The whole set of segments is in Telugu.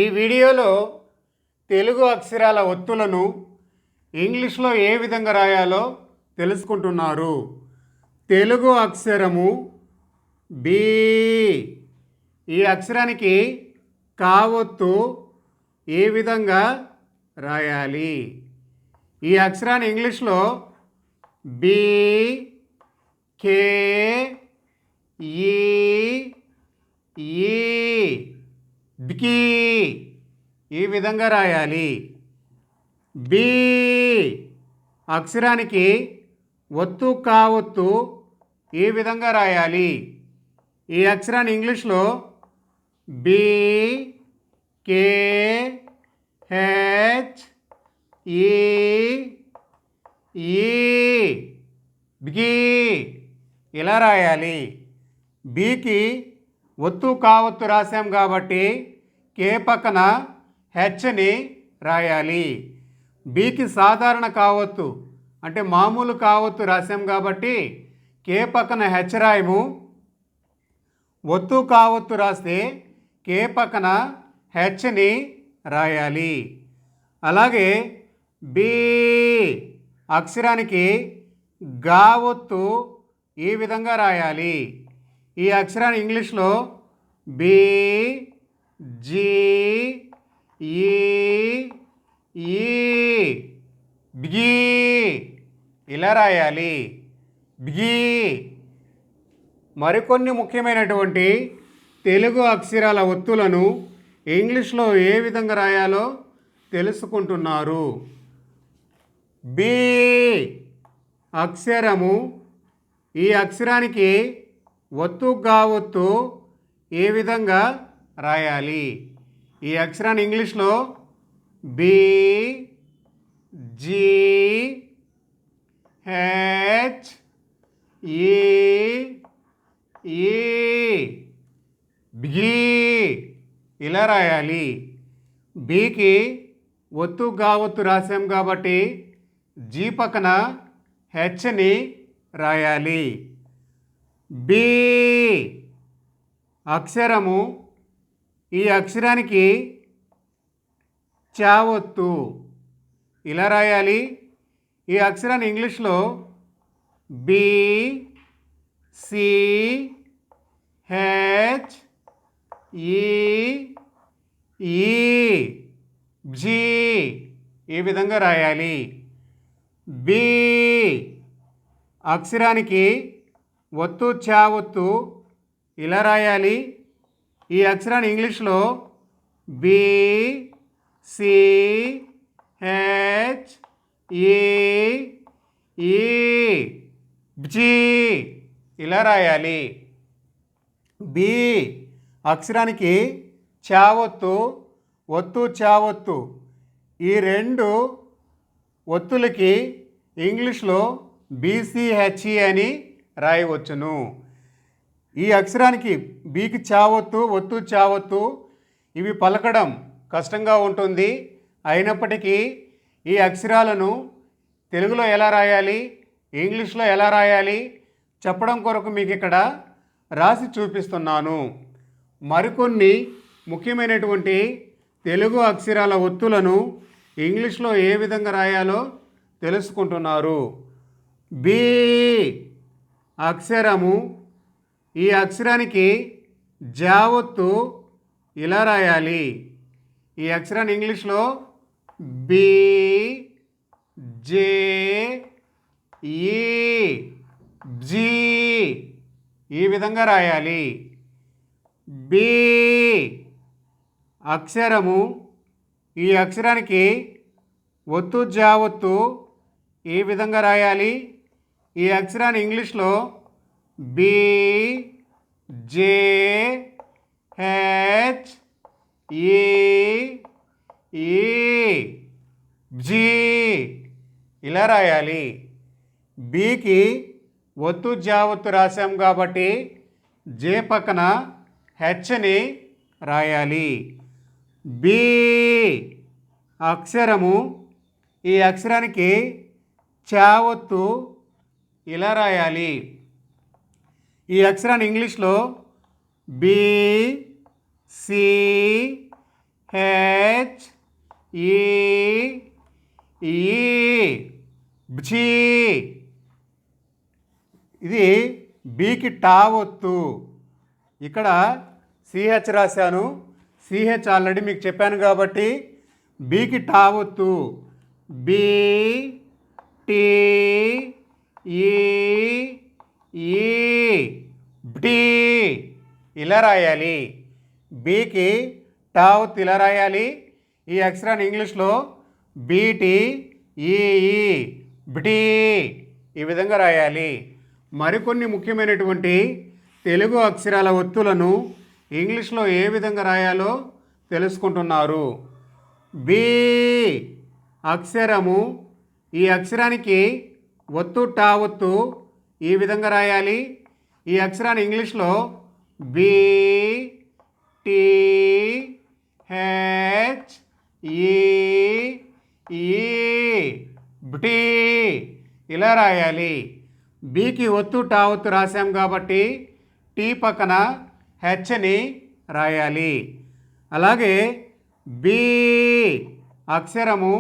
ఈ వీడియోలో తెలుగు అక్షరాల ఒత్తులను ఇంగ్లీష్లో ఏ విధంగా రాయాలో తెలుసుకుంటున్నారు. తెలుగు అక్షరము బి. ఈ అక్షరానికి కావొత్తు ఏ విధంగా రాయాలి? ఈ అక్షరాన్ని ఇంగ్లీష్లో బి, కే, ఈ, బికి ఈ విధంగా రాయాలి. బి అక్షరానికి ఒత్తు కావొత్తు ఈ విధంగా రాయాలి. ఈ అక్షరాన్ని ఇంగ్లీష్లో బి, కే, హెచ్, ఈ, బికి ఇలా రాయాలి. బికి ఒత్తు కావొత్తు రాసాం కాబట్టి కే పక్కన హెచ్ని రాయాలి. బికి సాధారణ కావొత్తు అంటే మామూలు కావొత్తు రాసాం కాబట్టి కే పక్కన హెచ్ రాయము. ఒత్తు కావొత్తు రాస్తే కే పక్కన హెచ్ని రాయాలి. అలాగే బి అక్షరానికి గావొత్తు ఈ విధంగా రాయాలి. ఈ అక్షరాన్ని ఇంగ్లీష్లో బి, జీ, ఈ, బిగి ఇలా రాయాలి. బిగి. మరికొన్ని ముఖ్యమైనటువంటి తెలుగు అక్షరాల ఒత్తులను ఇంగ్లీష్లో ఏ విధంగా రాయాలో తెలుసుకుంటున్నారు. బి అక్షరము ఈ అక్షరానికి ఒత్తు గావొత్తు ఏ విధంగా రాయాలి? ఈ అక్షరాన్ని ఇంగ్లీష్లో బి, జీ, హెచ్, ఈ, బిగి ఇలా రాయాలి. బికి ఒత్తు గావొత్తు రాసాం కాబట్టి జీ పక్కన హెచ్ని రాయాలి. బి అక్షరము ఈ అక్షరానికి చావొత్తు ఇలా రాయాలి. ఈ అక్షరాన్ని ఇంగ్లీష్లో బి, సి, హెచ్, ఈ, జీ ఈ విధంగా రాయాలి. బి అక్షరానికి ఒత్తు చావొత్తు ఇలా రాయాలి. ఈ అక్షరాన్ని ఇంగ్లీష్లో బి, సి, హెచ్, ఈ, జీ ఇలా రాయాలి. బి అక్షరానికి చావొత్తు, ఒత్తు చావొత్తు ఈ రెండు ఒత్తులకి ఇంగ్లీష్లో బీసీహెచ్ఈ అని రాయవచ్చును. ఈ అక్షరానికి బీకి చావొత్తు, ఒత్తు చావొత్తు ఇవి పలకడం కష్టంగా ఉంటుంది. అయినప్పటికీ ఈ అక్షరాలను తెలుగులో ఎలా రాయాలి, ఇంగ్లీష్లో ఎలా రాయాలి చెప్పడం కొరకు మీకు ఇక్కడ రాసి చూపిస్తున్నాను. మరికొన్ని ముఖ్యమైనటువంటి తెలుగు అక్షరాల ఒత్తులను ఇంగ్లీష్లో ఏ విధంగా రాయాలో తెలుసుకుంటున్నారు. బి అక్షరము ఈ అక్షరానికి జావొత్తు ఇలా రాయాలి. ఈ అక్షరాన్ని ఇంగ్లీష్లో బి, జే, జీ ఈ విధంగా రాయాలి. బి అక్షరము ఈ అక్షరానికి ఒత్తు జావొత్తు ఈ విధంగా రాయాలి. ఈ అక్షరాన్ని ఇంగ్లీష్లో బి, జే, హెచ్, ఈ, జీ ఇలా రాయాలి. బికి ఒత్తు జావొత్తు రాసాం కాబట్టి జే పక్కన హెచ్ని రాయాలి. బి అక్షరము ఈ అక్షరానికి చావొత్తు ఇలా రాయాలి. ఈ అక్షరాన్ని ఇంగ్లీష్లో బి, సి, హెచ్ ఈ ఈ బ్జీ. ఇది బీకి టా ఒత్తు. ఇక్కడ సిహెచ్ రాశాను. సిహెచ్ ఆల్రెడీ మీకు చెప్పాను కాబట్టి బీకి టా ఒత్తు. బి టీ ఈ ఈ డి ఇలా రాయాలి. బీకి టా ఒత్తు ఇలా రాయాలి. ఈ అక్షరాన్ని ఇంగ్లీష్లో బీటీ ఈ బ్డి ఈ విధంగా రాయాలి. మరికొన్ని ముఖ్యమైనటువంటి తెలుగు అక్షరాల ఒత్తులను ఇంగ్లీష్లో ఏ విధంగా రాయాలో తెలుసుకుంటున్నారు. బి అక్షరము, ఈ అక్షరానికి ఒత్తు టా ఒత్తు ఈ విధంగా రాయాలి. ఈ అక్షరాన్ని ఇంగ్లీష్లో బి టీ హెచ్ ఈ బ్డి ఇలా రాయాలి. బీకి ఒత్తు టా ఒత్తు రాశాం కాబట్టి టీ పక్కన హెచ్ని రాయాలి. అలాగే బి అక్షరము,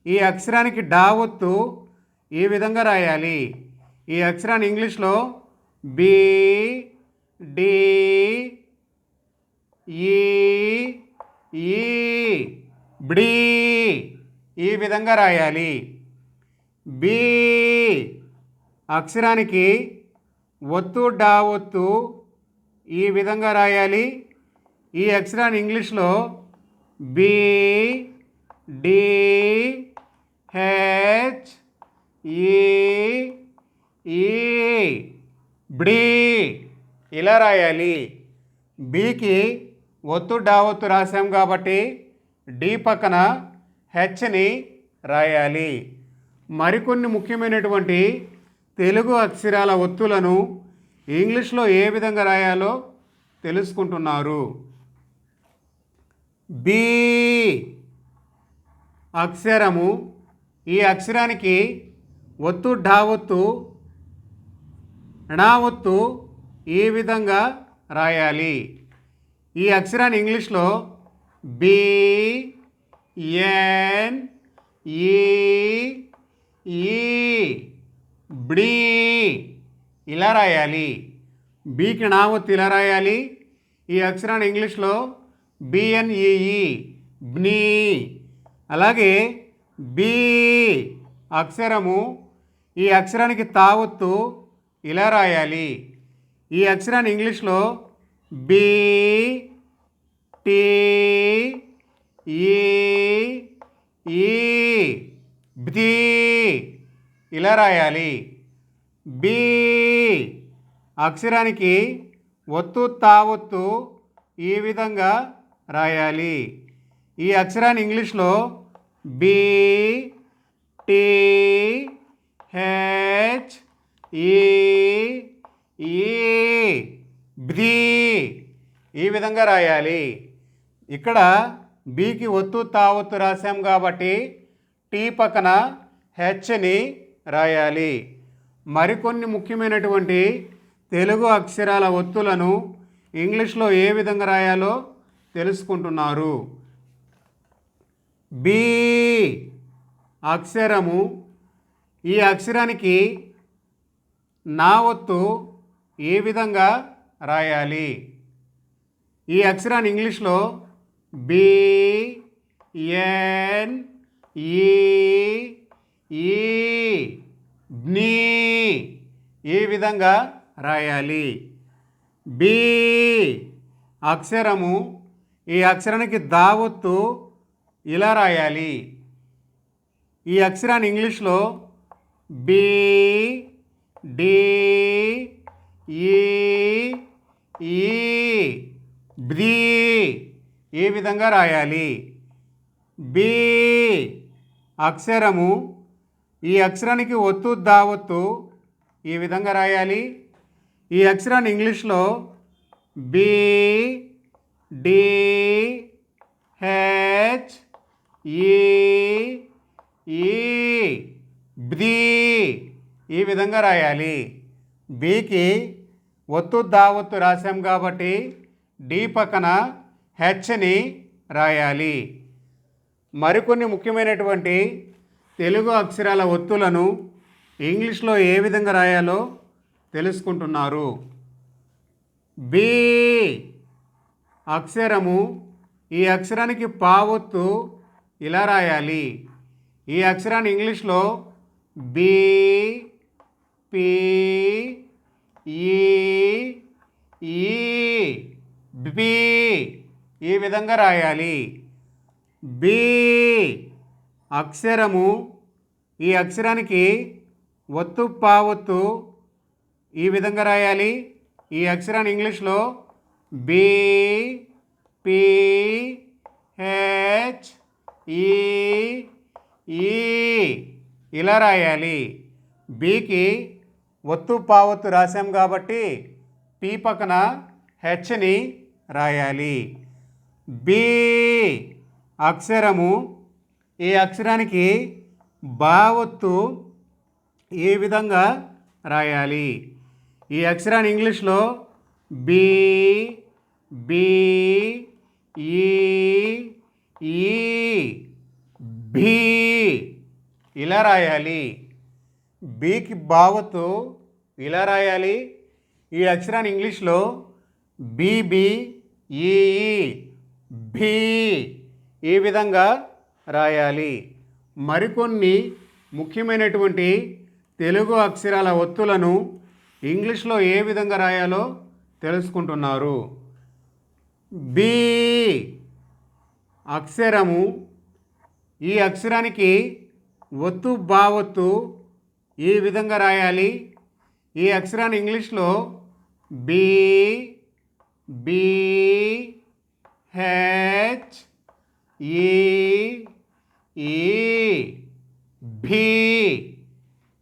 ఈ అక్షరానికి డా ఒత్తు ఈ విధంగా రాయాలి. ఈ అక్షరాన్ని ఇంగ్లీష్లో బి డి ఈ బ్డి ఈ విధంగా రాయాలి. బి అక్షరానికి ఒత్తు డా ఒత్తు ఈ విధంగా రాయాలి. ఈ అక్షరాన్ని ఇంగ్లీష్లో బి డి హెచ్ ఈ బ్డి ఇలా రాయాలి. బీకి ఒత్తు డా ఒత్తు రాసాం కాబట్టి డి పక్కన హెచ్ని రాయాలి. మరికొన్ని ముఖ్యమైనటువంటి తెలుగు అక్షరాల ఒత్తులను ఇంగ్లీష్లో ఏ విధంగా రాయాలో తెలుసుకుంటున్నారు. బి అక్షరము, ఈ అక్షరానికి ఒత్తు డా ఒత్తు ణా ఒత్తు ఈ విధంగా రాయాలి. ఈ అక్షరాన్ని ఇంగ్లీష్లో బి ఎన్ ఈ బ్డి ఇలా రాయాలి. బీకి ణా ఒత్తు ఇలా రాయాలి. ఈ అక్షరాన్ని ఇంగ్లీష్లో బిఎన్ఈఈ బ్ని. అలాగే బి అక్షరము, ఈ అక్షరానికి తా ఒత్తు ఇలా రాయాలి. ఈ అక్షరాన్ని ఇంగ్లీష్లో బి టీ ఈ బ్ది ఇలా రాయాలి. బి అక్షరానికి ఒత్తు తా ఒత్తు ఈ విధంగా రాయాలి. ఈ అక్షరాన్ని ఇంగ్లీష్లో బి టీ హెచ్ ఈ బ్ది ఈ విధంగా రాయాలి. ఇక్కడ బీకి ఒత్తు తా ఒత్తు రాసాం కాబట్టి టీ పక్కన హెచ్ని రాయాలి. మరికొన్ని ముఖ్యమైనటువంటి తెలుగు అక్షరాల ఒత్తులను ఇంగ్లీష్లో ఏ విధంగా రాయాలో తెలుసుకుంటున్నారు. బి అక్షరము, ఈ అక్షరానికి నా ఒత్తు ఏ విధంగా రాయాలి. ఈ అక్షరాన్ని ఇంగ్లీష్లో బి ఎన్ ఈ బ్ని ఈ విధంగా రాయాలి. బి అక్షరము, ఈ అక్షరానికి దా ఒత్తు ఇలా రాయాలి. ఈ అక్షరాన్ని ఇంగ్లీష్లో బి డి ఈ బ్ది ఈ విధంగా రాయాలి. బి అక్షరము, ఈ అక్షరానికి ఒత్తు దా ఒత్తు ఈ విధంగా రాయాలి. ఈ అక్షరాన్ని ఇంగ్లీష్లో బి డి హెచ్ ఈ బ్ది ఈ విధంగా రాయాలి. బికి ఒత్తు దా ఒత్తు రాసాం కాబట్టి డి పక్కన హెచ్ని రాయాలి. మరికొన్ని ముఖ్యమైనటువంటి తెలుగు అక్షరాల ఒత్తులను ఇంగ్లీష్లో ఏ విధంగా రాయాలో తెలుసుకుంటున్నారు. బి అక్షరము, ఈ అక్షరానికి పావొత్తు ఇలా రాయాలి. ఈ అక్షరాన్ని ఇంగ్లీష్లో బి, పి, ఈ, బి ఈ విధంగా రాయాలి. బి అక్షరము, ఈ అక్షరానికి ఒత్తు పావొత్తు ఈ విధంగా రాయాలి. ఈ అక్షరాన్ని ఇంగ్లీష్లో బి, పి, హెచ్, ఈ ఇలా రాయాలి. బికి ఒత్తు పావొత్తు రాసాం కాబట్టి పి పక్కన హెచ్ని రాయాలి. బి అక్షరము, ఈ అక్షరానికి బావొత్తు ఈ విధంగా రాయాలి. ఈ అక్షరాన్ని ఇంగ్లీష్లో బి, బి, ఈ, బి ఇలా రాయాలి. బికి బావొత్తు ఇలా రాయాలి. ఈ అక్షరాన్ని ఇంగ్లీష్లో బీబీ, ఈ, భీ ఈ విధంగా రాయాలి. మరికొన్ని ముఖ్యమైనటువంటి తెలుగు అక్షరాల ఒత్తులను ఇంగ్లీష్లో ఏ విధంగా రాయాలో తెలుసుకుంటున్నారు. బి అక్షరము, ఈ అక్షరానికి ఒత్తు బావొత్తు ఈ విధంగా రాయాలి. ఈ అక్షరాన్ని ఇంగ్లీష్లో బి, బి, హెచ్, ఈ, భీ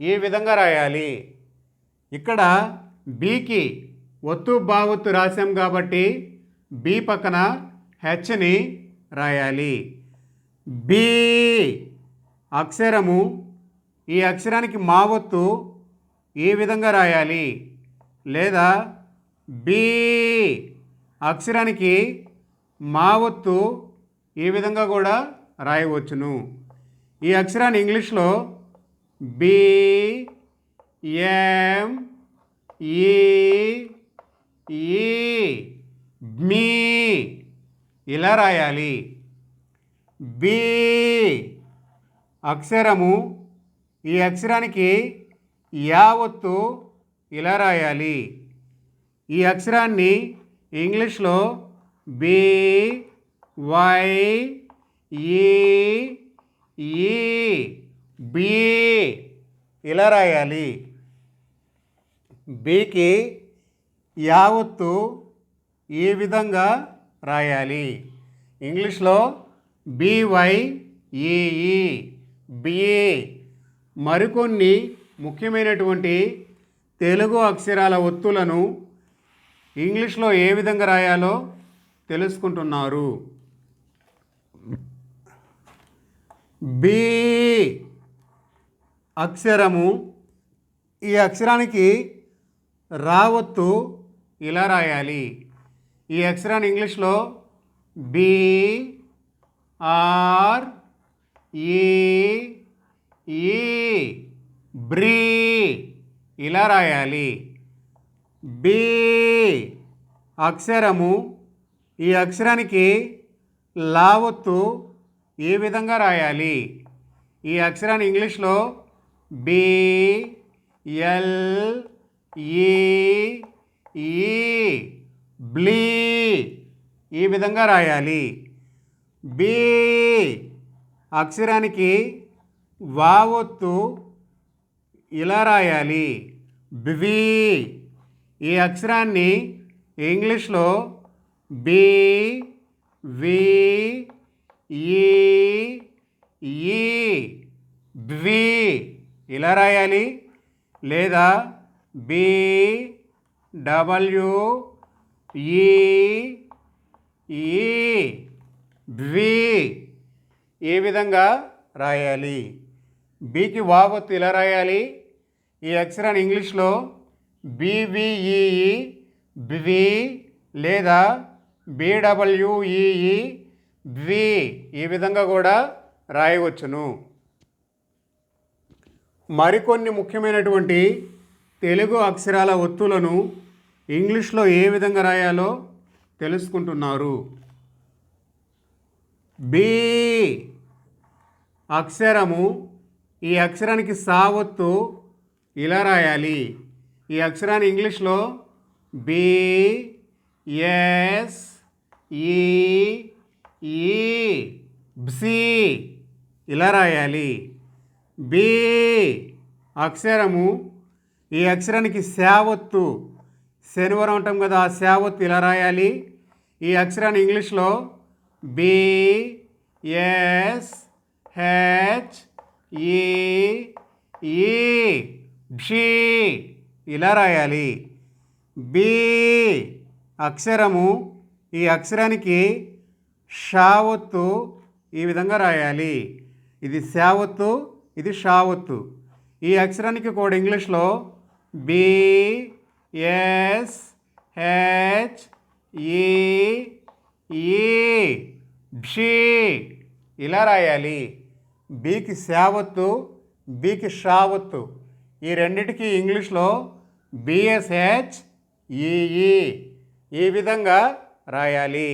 ఈ విధంగా రాయాలి. ఇక్కడ బికి ఒత్తు బావొత్తు రాసాం కాబట్టి బి పక్కన హెచ్ని రాయాలి. బి అక్షరము, ఈ అక్షరానికి మావొత్తు ఈ విధంగా రాయాలి. లేదా బి అక్షరానికి మావొత్తు ఈ విధంగా కూడా రాయవచ్చును. ఈ అక్షరాన్ని ఇంగ్లీష్లో బి, ఎం, ఈ, మీ ఇలా రాయాలి. బి అక్షరము, ఈ అక్షరానికి యావత్తు ఇలా రాయాలి. ఈ అక్షరాన్ని ఇంగ్లీష్లో బి, వై, ఈ, బి ఇలా రాయాలి. బికి యావత్తు ఈ విధంగా రాయాలి. ఇంగ్లీష్లో బివై, ఈ, బి. మరికొన్ని ముఖ్యమైనటువంటి తెలుగు అక్షరాల ఒత్తులను ఇంగ్లీష్లో ఏ విధంగా రాయాలో తెలుసుకుంటున్నారు. బి అక్షరము, ఈ అక్షరానికి రావత్తు ఇలా రాయాలి. ఈ అక్షరాన్ని ఇంగ్లీష్లో బి, ఆర్, ఈ, బ్రీ ఇలా రాయాలి. బి అక్షరము, ఈ అక్షరానికి లావత్తు ఈ విధంగా రాయాలి. ఈ అక్షరాన్ని ఇంగ్లీష్లో బి, ఎల్, ఈ, బ్లీ ఈ విధంగా రాయాలి. బి అక్షరానికి వావొత్తు ఇలా రాయాలి. బివి ఈ అక్షరాన్ని ఇంగ్లీష్లో బి, వి, ఈ, బ్వి ఇలా రాయాలి. లేదా బి, డబ్ల్యూ, ఈ, బ్వి ఈ విధంగా రాయాలి. బికి వావత్తు ఇలా రాయాలి. ఈ అక్షరాన్ని ఇంగ్లీష్లో బివిఈ, బివి లేదా బిడబ్ల్యూఈ, ద్వి ఈ విధంగా కూడా రాయవచ్చును. మరికొన్ని ముఖ్యమైనటువంటి తెలుగు అక్షరాల ఒత్తులను ఇంగ్లీష్లో ఏ విధంగా రాయాలో తెలుసుకుంటున్నారు. బి అక్షరము, ఈ అక్షరానికి సా ఒత్తు ఇలా రాయాలి. ఈ అక్షరాన్ని ఇంగ్లీష్లో బి ఎస్ ఈ బ్సి ఇలా రాయాలి. బి అక్షరము, ఈ అక్షరానికి శావత్తు, శనివారం అంటాం కదా, ఆ శావత్తు ఇలా రాయాలి. ఈ అక్షరాన్ని ఇంగ్లీష్లో బి ఎస్ హెచ్ ఈ బ్షి ఇలా రాయాలి. బి అక్షరము, ఈ అక్షరానికి షావత్తు ఈ విధంగా రాయాలి. ఇది శావత్తు, ఇది షావత్తు. ఈ అక్షరానికి కూడా ఇంగ్లీష్లో బి ఎస్ హెచ్ ఈ బ్షి ఇలా రాయాలి. బికి శావత్తు, బికి షావత్తు. ఈ రెండిటికి ఇంగ్లీష్లో బిఎస్హెచ్ ఈ విధంగా రాయాలి.